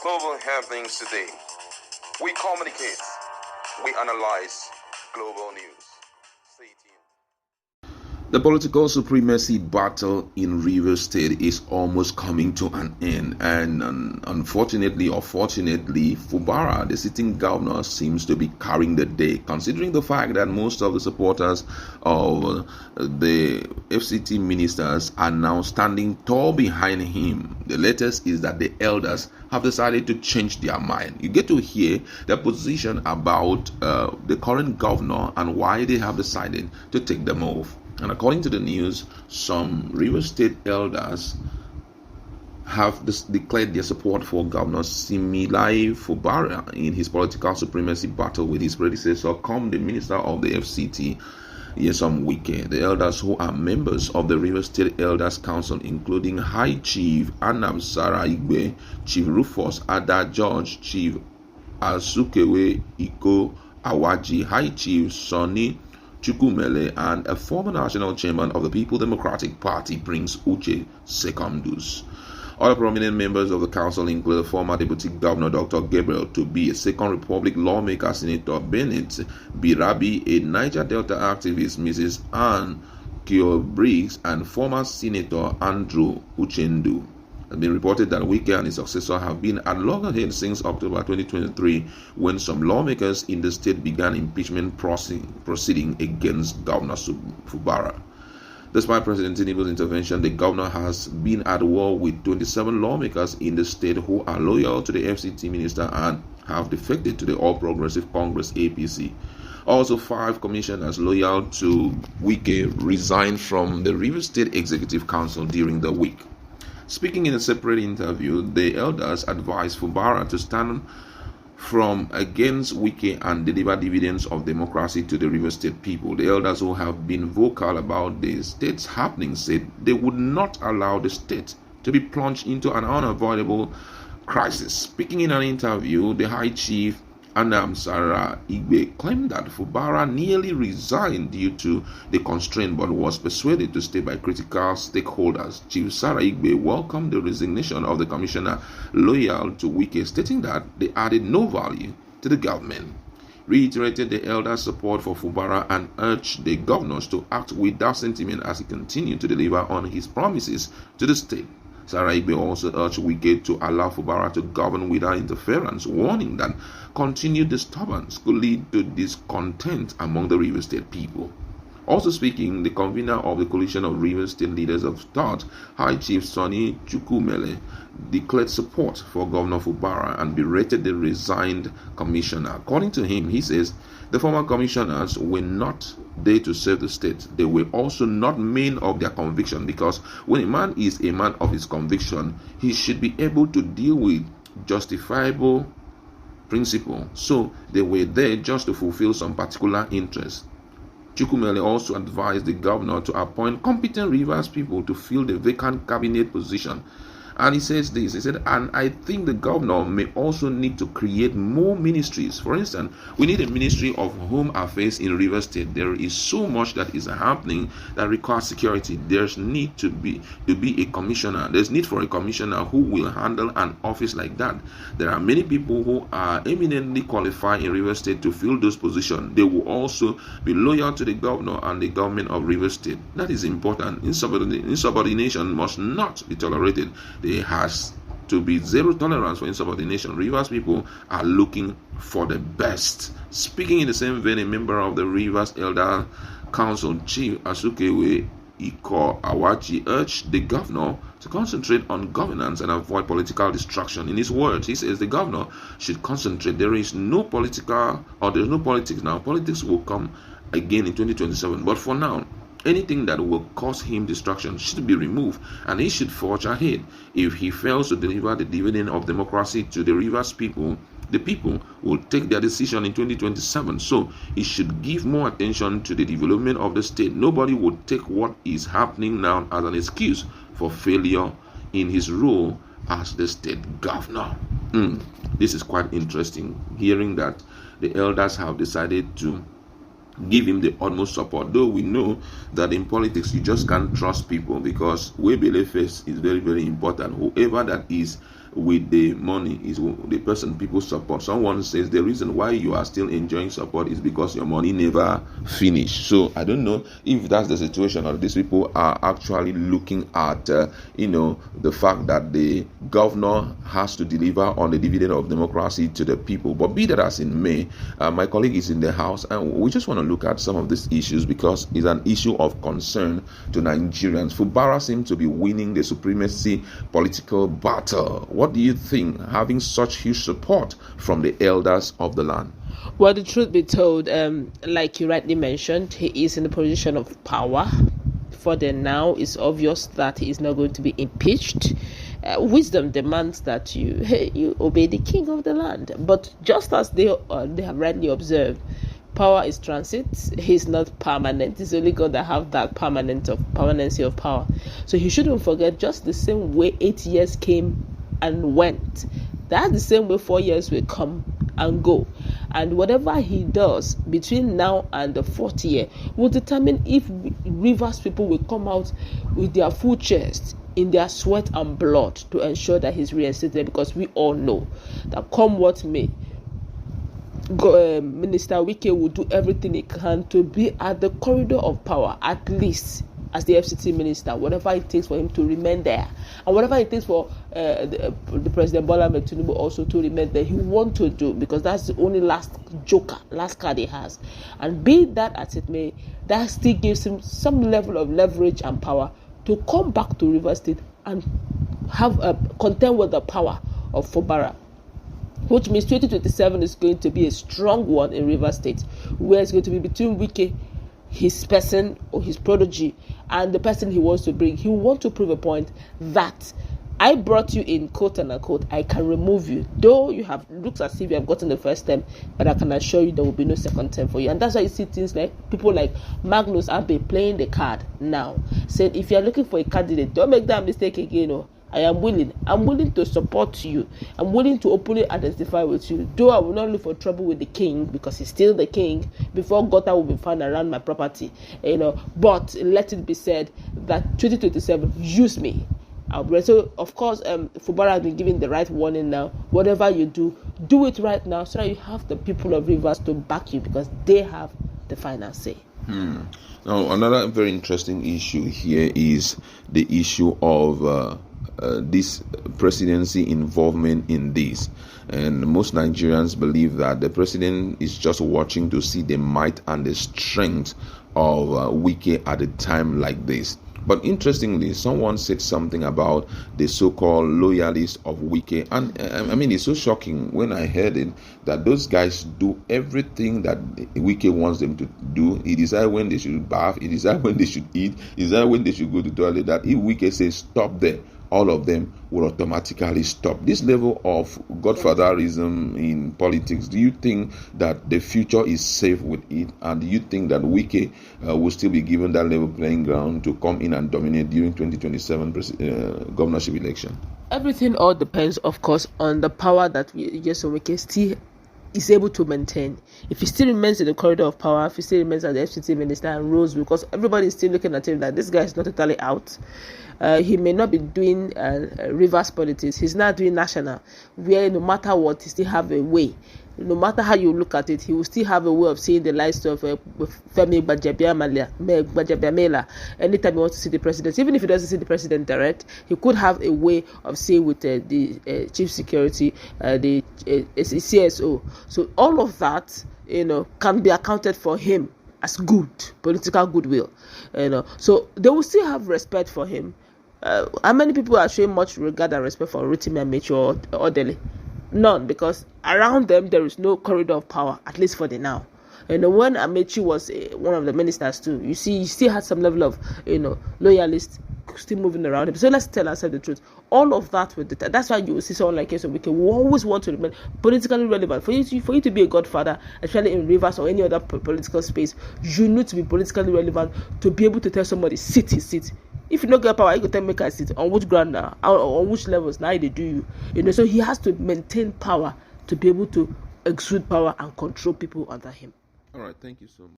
Global happenings today. We communicate. We analyze global news. Stay tuned. The political supremacy battle in Rivers State is almost coming to an end, and unfortunately or fortunately, Fubara, the sitting governor, seems to be carrying the day, considering the fact that most of the supporters of the FCT ministers are now standing tall behind him. The latest is that the elders have decided to change their mind. You get to hear their position about the current governor and why they have decided to take them off. And according to the news, some Rivers State elders have declared their support for Governor Similai Fubara in his political supremacy battle with his predecessor, the Minister of the FCT, Wike. The elders who are members of the Rivers State Elders Council, including High Chief Anam Sarah Igbe, Chief Rufus Ada George, Chief Asukewe Iko Awaji, High Chief Sonny Chukwumele, and a former national chairman of the People Democratic Party, Prince Uche Secondus. Other prominent members of the council include the former Deputy Governor Dr. Gabriel Tobi, a Second Republic lawmaker, Senator Bennett Birabi, a Niger Delta activist, Mrs. Anne Kyo Briggs, and former Senator Andrew Uchendu. It has been reported that Wike and his successor have been at loggerheads since October 2023, when some lawmakers in the state began impeachment proceeding against Governor Fubara. Despite President Tinubu's intervention, the governor has been at war with 27 lawmakers in the state who are loyal to the FCT minister and have defected to the All Progressive Congress APC. Also, 5 commissioners loyal to Wike resigned from the Rivers State Executive Council during the week. Speaking in a separate interview, the elders advised Fubara to stand from against Wike and deliver dividends of democracy to the Rivers State people. The elders who have been vocal about the state's happening said they would not allow the state to be plunged into an unavoidable crisis. Speaking in an interview, the High Chief Anam Sarah Igbe claimed that Fubara nearly resigned due to the constraint but was persuaded to stay by critical stakeholders. Chief Sarah Igbe welcomed the resignation of the commissioner loyal to Wike, stating that they added no value to the government. Reiterated the elders' support for Fubara and urged the governors to act without sentiment as he continued to deliver on his promises to the state. Sarah Igbe also urged Wike to allow Fubara to govern without interference, warning that continued disturbance could lead to discontent among the Rivers State people. Also speaking, the convener of the coalition of Rivers State leaders of thought, High Chief Sonny Chukwumele, declared support for Governor Fubara and berated the resigned commissioner. According to him, he says the former commissioners were not there to serve the state. They were also not men of their conviction, because when a man is a man of his conviction, he should be able to deal with justifiable principle. So they were there just to fulfill some particular interest. Chukwumele also advised the governor to appoint competent Rivers people to fill the vacant cabinet position. And he says this, he said, and I think the governor may also need to create more ministries. For instance, we need a ministry of Home Affairs in Rivers State. There is so much that is happening that requires security. There's need to be a commissioner. There's need for a commissioner who will handle an office like that. There are many people who are eminently qualified in Rivers State to fill those positions. They will also be loyal to the governor and the government of Rivers State. That is important. Insubordination must not be tolerated. There has to be zero tolerance for insubordination. Rivers people are looking for the best. Speaking in the same vein, a member of the Rivers Elder Council, Chief Asukewe Iko Awaji, urged the governor to concentrate on governance and avoid political distraction. In his words, he says the governor should concentrate. There is no politics now. Politics will come again in 2027. But for now, anything that will cause him distraction should be removed, and he should forge ahead. If he fails to deliver the dividend of democracy to the Rivers people, the people will take their decision in 2027. So he should give more attention to the development of the state. Nobody would take what is happening now as an excuse for failure in his role as the state governor. This is quite interesting, hearing that the elders have decided to give him the utmost support, though we know that in politics you just can't trust people, because way belief is very, very important. Whoever that is with the money is the person people support. Someone says the reason why you are still enjoying support is because your money never finished. So I don't know if that's the situation, or these people are actually looking at the fact that the governor has to deliver on the dividend of democracy to the people. But be that as in may, my colleague is in the house, and we just want to look at some of these issues because it's an issue of concern to Nigerians. Fubara seems to be winning the supremacy political battle. What do you think, having such huge support from the elders of the land? Well, the truth be told, like you rightly mentioned, he is in a position of power. For the now, it's obvious that he is not going to be impeached. Wisdom demands that you obey the king of the land. But just as they have rightly observed, power is transit. He's not permanent. It's only God that have that permanency of power. So he shouldn't forget, just the same way 8 years came and went, that's the same way 4 years will come and go. And whatever he does between now and the fourth year will determine if Rivers people will come out with their full chest, in their sweat and blood, to ensure that he's reinstated, because we all know that come what may, Minister Wike will do everything he can to be at the corridor of power, at least as the FCT minister, whatever it takes for him to remain there, and whatever it takes for the President Bola Ahmed Tinubu also to remain there, he wants to do, because that's the only last card he has. And be that as it may, that still gives him some level of leverage and power to come back to Rivers State and have contend with the power of Fubara, which means 2027 is going to be a strong one in Rivers State, where it's going to be between Wike, his person or his prodigy, and the person he wants to bring. He wants to prove a point that I brought you in, quote and unquote, I can remove you. Though you have looks as if you have gotten the first term, but I can assure you there will be no second term for you. And that's why you see things like people like Magnus Abe playing the card now, saying if you are looking for a candidate, don't make that mistake again. I am willing to support you. I'm willing to openly identify with you. Though I will not look for trouble with the king, because he's still the king, before gutter will be found around my property. But let it be said that 2027, use me. So of course, Fubara has been given the right warning now. Whatever you do it right now, so that you have the people of Rivers to back you, because they have the final say. Now, another very interesting issue here is the issue of this presidency involvement in this. And most Nigerians believe that the president is just watching to see the might and the strength of Wike at a time like this. But interestingly, someone said something about the so-called loyalists of Wike. And I mean, it's so shocking when I heard it, that those guys do everything that Wike wants them to do. He decides when they should bath, he decides when they should eat, he decides when they should go to the toilet. That if Wike says stop there, all of them will automatically stop. This level of godfatherism in politics, do you think that the future is safe with it? And do you think that Wike will still be given that level playing ground to come in and dominate during 2027 governorship election? Everything all depends, of course, on the power that Wike still is able to maintain. If he still remains in the corridor of power, if he still remains as the FCT minister and rules, because everybody is still looking at him that this guy is not totally out. He may not be doing reverse politics. He's not doing national, where no matter what, he still have a way. No matter how you look at it, he will still have a way of seeing the likes of Femi Gbajabiamila anytime he wants to see the president. Even if he doesn't see the president direct, he could have a way of seeing with the chief security, the CSO. So all of that, can be accounted for him as good political goodwill. So they will still have respect for him. How many people are showing much regard and respect for Rotimi Amechi or Odele? None, because around them there is no corridor of power, at least for the now. When Amechi was one of the ministers too, you see, he still had some level of loyalists still moving around him. So let's tell ourselves the truth. All of that with that's why you will see someone like Wike who always want to remain politically relevant. For you to be a godfather, especially in Rivers or any other political space, you need to be politically relevant to be able to tell somebody sit his seat. If you don't get power, you can tell make a sit on which ground now, on which levels now they do you. So he has to maintain power to be able to exude power and control people under him. All right, thank you so much.